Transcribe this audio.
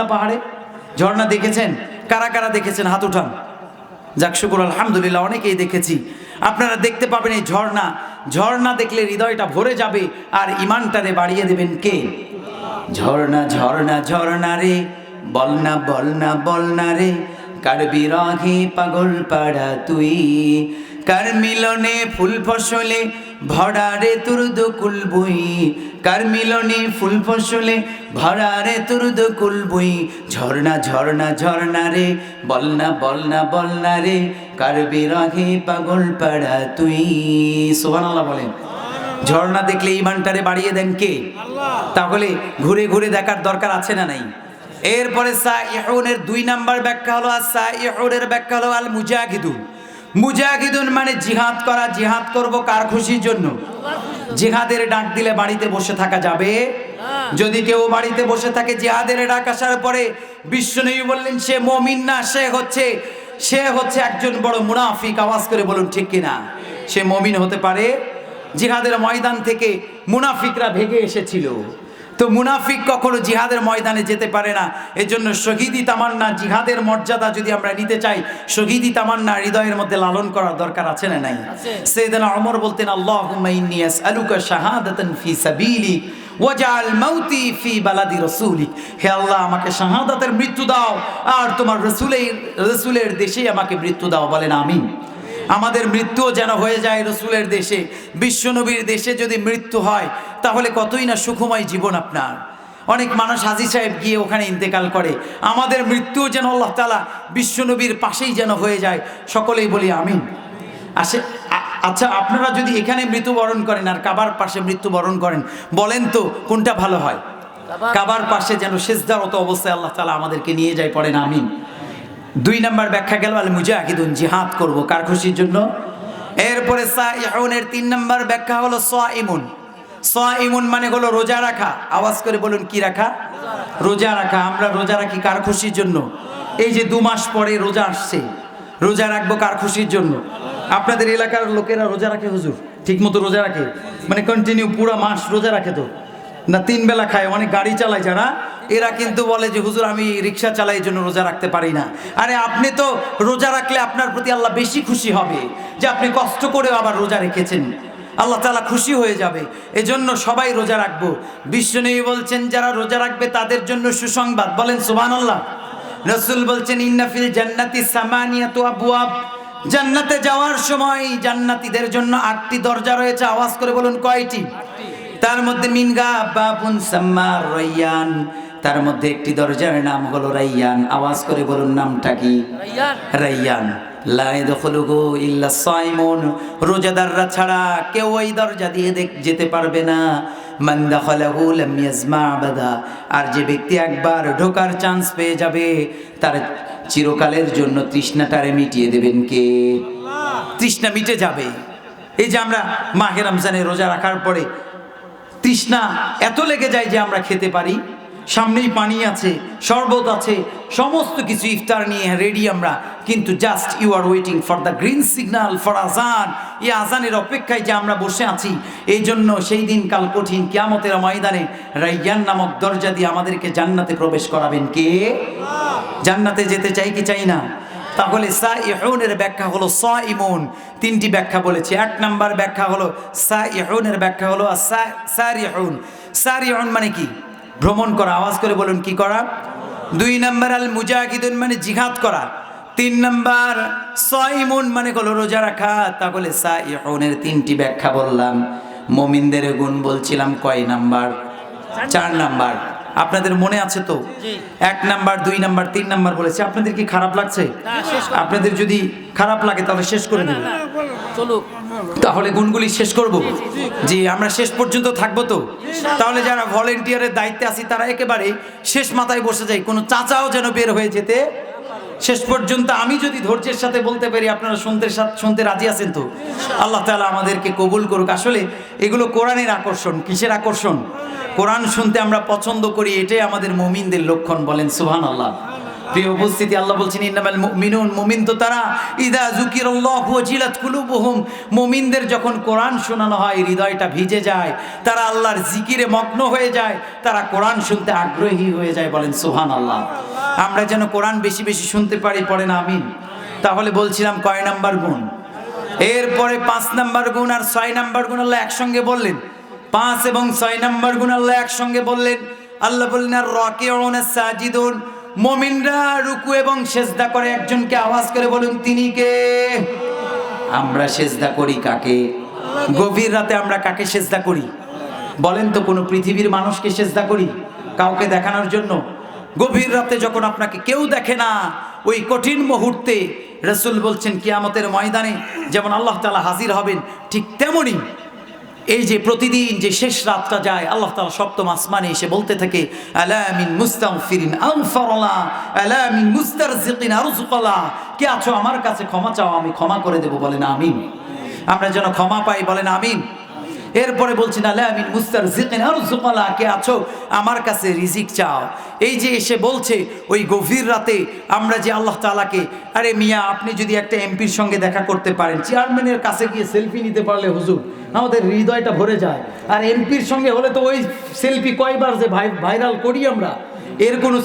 না পাহাড়ে ঝর্ণা দেখেছেন? কারা কারা দেখেছেন হাত উঠান। যাক শুকুর আলহামদুলিল্লাহ, অনেকেই দেখেছি। আপনারা দেখতে পাবেন এই ঝর্ণা, ঝর্ণা দেখলে হৃদয়টা ভরে যাবে আর ইমানটারে বাড়িয়ে দেবেন কে? ঝর্ণা ঝর্ণা ঝর্ণা রে, বলনা বলনা বলনা রে, কার বিরহে পাগল পাড়া তুই, কার মিলনে ফুল ফসলে ভরা রে তোর দকুল বই, কার মিলনে ফুল ফসলে ভরা রে তোর দকুল বই। ঝর্ণা ঝর্ণা ঝর্ণা রে, বলনা বলনা বলনা রে, কার বিরহে পাগল পাড়া তুই। সুবহানাল্লাহ বলেন। ঝর্ণা দেখলে ইমানটারে বাড়িয়ে দেন কে? তাহলে ঘুরে ঘুরে দেখার দরকার আছে না নাই? এরপরে সাইহুনের 2 নাম্বার ব্যাখ্যা হলো, সাইহুনের ব্যাখ্যা হলো আল মুজাহিদুন। মুজাহিদুন মানে জিহাদ করা। জিহাদ করব কার খুশির জন্য? জিহাদের ডাক দিলে বাড়িতে বসে থাকা যাবে? যদি কেউ বাড়িতে বসে থাকে, জিহাদের ডাক আসার পরে বিশ্বনবী বললেন সে মুমিন না, সে হচ্ছে একজন বড় মুনাফিক। আওয়াজ করে বলুন ঠিক কিনা? সে মুমিন হতে পারে? জিহাদের ময়দান থেকে মুনাফিকরা ভেগে এসেছিল, তো মুনাফিক কখনো জিহাদের ময়দানে যেতে পারে না। এজন্য শহীদি তামান্না, জিহাদের মর্যাদা যদি আমরা নিতে চাই, শহীদি তামান্না হৃদয়ের মধ্যে লালন করার দরকার আছে না নাই? সাইয়েদনা ওমর বলতেন, আল্লাহুম্মা ইন্নী আসআলুকা শাহাদাতান ফি সাবিলিক ওয়াজআল মাউতি ফি বালাদি রাসূলিক। হে আল্লাহ, আমাকে শাহাদাতের মৃত্যু দাও আর তোমার রাসূলের দেশেই আমাকে মৃত্যু দাও। বলেন আমিন। আমাদের মৃত্যুও যেন হয়ে যায় রসুলের দেশে, বিশ্বনবীর দেশে যদি মৃত্যু হয় তাহলে কতই না সুখময় জীবন আপনার। অনেক মানুষ হাজী সাহেব গিয়ে ওখানে ইন্তেকাল করে, আমাদের মৃত্যুও যেন আল্লাহ তাআলা বিশ্বনবীর পাশেই যেন হয়ে যায়। সকলেই বলি আমিন। আচ্ছা, আপনারা যদি এখানে মৃত্যুবরণ করেন আর কাবার পাশে মৃত্যুবরণ করেন, বলেন তো কোনটা ভালো হয়? কাবার পাশে যেন সিজদারত অবস্থায় আল্লাহ তাআলা আমাদেরকে নিয়ে যায়। পড়েন আমিন। 2 নাম্বার ব্যাখ্যা গেল আল মুজাহিদুন, জিহাদ করব কার খুশির জন্য। এরপরে সাইহুনের 3 নাম্বার ব্যাখ্যা হলো সাইমুন। সাইমুন মানে হলো রোজা রাখা। আওয়াজ করে বলুন কি রাখা? রোজা রাখা। আমরা রোজা রাখি কার খুশির জন্য? এই যে 2 মাস পরে রোজা আসছে, রোজা রাখবো কার খুশির জন্য? আপনাদের এলাকার লোকেরা রোজা রাখে হুজুর? ঠিক মতো রোজা রাখে? মানে কন্টিনিউ পুরো মাস রোজা রাখে তো না? 3 বেলা খায়, অনেক গাড়ি চালায় যারা, এরা কিন্তু বলে যে হুজুর আমি রিক্সা চালাই জন্য রোজা রাখতে পারি না। আরে আপনি তো রোজা রাখলে আপনার প্রতি আল্লাহ বেশি খুশি হবে, যে আপনি কষ্ট করে আবার রোজা রেখেছেন, আল্লাহ তাআলা খুশি হয়ে যাবে। এজন্য সবাই রোজা রাখবো। বিশ্বনবী বলছেন যারা রোজা রাখবে তাদের জন্য সুসংবাদ। বলেন সুবহানাল্লাহ। রাসূল বলছেন ইন্না ফিল জান্নাতি সামানিয়াতু আবওয়াব। জান্নাতে যাওয়ার সময় জান্নাতীদের জন্য 8টি দরজা রয়েছে। আওয়াজ করে বলুন কয়টি? তার মধ্যে মিনগা বাবুন সাম্মার রাইয়ান, তার মধ্যে একটি দরজার নাম হলো রাইয়ান। আওয়াজ করে বলুন নামটা কি? রাইয়ান। লা ইয়াদখুলুহু ইল্লা সাইমুন, রোজাদাররা ছাড়া কেউ ওই দরজা দিয়ে যেতে পারবে না। মান দাখালাহু লাম ইয়াজমা আবাদা, আর যে ব্যক্তি একবার ঢোকার চান্স পেয়ে যাবে তার চিরকালের জন্য তৃষ্ণাটারে মিটিয়ে দেবেন কে? তৃষ্ণা মিটে যাবে। এই যে আমরা মাহে রমজানে রোজা রাখার পরে তৃষ্ণা এত লেগে যায় যে আমরা খেতে পারি, সামনেই পানি আছে, শরবত আছে, সমস্ত কিছু ইফতার নিয়ে রেডি আমরা, কিন্তু just you are waiting for the green signal for আজান। এই আজানের অপেক্ষায় যে আমরা বসে আছি, এই জন্য সেই দিন কাল কঠিন কিয়ামতের ময়দানে রাইয়ান নামক দরজা দিয়ে আমাদেরকে জান্নাতে প্রবেশ করাবেন কে? জান্নাতে যেতে চাই কি চাই না? তাহলে সাইহুনের ব্যাখ্যা হলো সাইমুন। 3টি ব্যাখ্যা বলেছি। 1 নাম্বার ব্যাখ্যা হলো সাইহুনের ব্যাখ্যা হলো সারিহুন। সারিহুন মানে কি? ভ্রমণ করা। আওয়াজ করে বলুন কি করা? 2 নাম্বার আল মুজাহিদুন মানে জিহাদ করা। 3 নাম্বার সাইমুন মানে হলো রোজা রাখা। তাহলে সাইহুনের 3টি ব্যাখ্যা বললাম। মুমিনদের গুণ বলছিলাম কয় নাম্বার? 4 নাম্বার। আপনাদের মনে আছে তো? 1 নাম্বার, 2 নাম্বার, 3 নাম্বার বলেছি। আপনাদের কি খারাপ লাগছে? আপনাদের যদি খারাপ লাগে তাহলে শেষ করে দেব। তাহলে গুণগুলি শেষ করব। জি, আমরা শেষ পর্যন্ত থাকবো তো? তাহলে যারা ভলেন্টিয়ারের দায়িত্বে আছি তারা একেবারে শেষ মাথায় বসে যাই, কোনো চাচাও যেন বের হয়ে যেতে শেষ পর্যন্ত। আমি যদি ধৈর্যের সাথে বলতে পারি, আপনারা শুনতে রাজি আছেন তো? আল্লাহ তাআলা আমাদেরকে কবুল করুক। আসলে এগুলো কোরআনের আকর্ষণ। কিসের আকর্ষণ? কোরআন শুনতে আমরা পছন্দ করি, এটাই আমাদের মুমিনদের লক্ষণ। বলেন সুবহানাল্লাহ। প্রিয় উপস্থিতি, আল্লাহ বলছেন ইন্নামাল মুমিনুন, মুমিন তো তারা ইযা যুকিরাল্লাহু ওয়াজিলাত কুলুবুহুম, মুমিনদের যখন কোরআন শোনানো হয় হৃদয়টা ভিজে যায়, তারা আল্লাহর জিকিরে মগ্ন হয়ে যায়, তারা কোরআন শুনতে আগ্রহী হয়ে যায়। বলেন সুবহানাল্লাহ। আমরা যেন কোরআন বেশি বেশি শুনতে পারি, পড়েন আমিন। তাহলে বলছিলাম কয় নাম্বার গুণ? এরপরে 5 নাম্বার গুণ আর 6 নাম্বার গুণ আল্লাহ একসঙ্গে বললেন। 5 এবং 6 নাম্বার গুণ আল্লাহ একসঙ্গে বললেন। আল্লাহ বললেন আর রাকিউন সাজিদুন, মুমিনরা রুকু এবং সেজদা করে। একজনকে আওয়াজ করে বলুন তিনি কে? আমরা সেজদা করি কাকে? গভীর রাতে আমরা কাকে সেজদা করি বলেন তো? কোনো পৃথিবীর মানুষকে সেজদা করি কাউকে দেখানোর জন্য? গভীর রাতে যখন আপনাকে কেউ দেখে না, ওই কঠিন মুহূর্তে রাসূল বলছেন কিয়ামতের ময়দানে যেমন আল্লাহ তাআলা হাজির হবেন, ঠিক তেমনি এই যে প্রতিদিন যে শেষ রাতটা যায়, আল্লাহ তাআলা সপ্তম আসমানে এসে বলতে থাকে আলা মিন মুস্তাগফিরিন আগফারলা, আলা মিন মুস্তারজিকিন আরযুকালা, কে আছো আমার কাছে ক্ষমা চাও, আমি ক্ষমা করে দেব। বলেন আমিন। আমরা যেন ক্ষমা পাই, বলেন আমিন। এরপরে বলছেন আলা মিন মুস্তারজিকিন আরযুকালা, কে আছো আমার কাছে রিজিক চাও। এই যে এসে বলছে ওই গভীর রাতে আমরা যে আল্লাহ তাআলাকে, আরে মিয়া আপনি যদি একটা এমপির সঙ্গে দেখা করতে পারেন, চেয়ারম্যানের কাছে গিয়ে সেলফি নিতে পারলে হুজুর আমাদের হৃদয়টা ভরে যায়। আর এমপির সঙ্গে হলে তো ওই সেলফি কয়বার যে ভাইরাল করি আমরা, এর কোনো